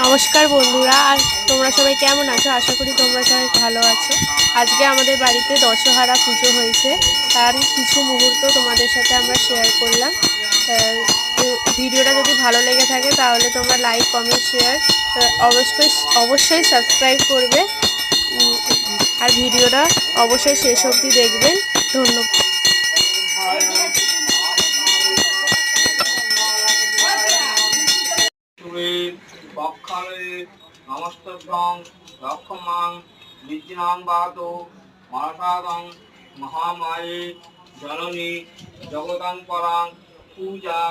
নমস্কার বন্ধুরা, আর তোমরা সবাই কেমন আছো? আশা করি তোমরা সবাই ভালো আছো। আজকে আমাদের বাড়িতে দশহারা পুজো হয়েছে, তার কিছু মুহূর্ত তোমাদের সাথে আমরা শেয়ার করলাম। ভিডিওটা যদি ভালো লেগে থাকে তাহলে তোমরা লাইক, কমেন্ট, শেয়ার অবশ্যই অবশ্যই সাবস্ক্রাইব করবে। আর ভিডিওটা অবশ্যই শেষ অবধি দেখবেন। ধন্যবাদ। বক্ষালে নমস্তভ্যং লক্ষ্মমাং বিদ্যাং বাতো মাসাদং মহামায়ে জননী জগদাং পরাং পূজা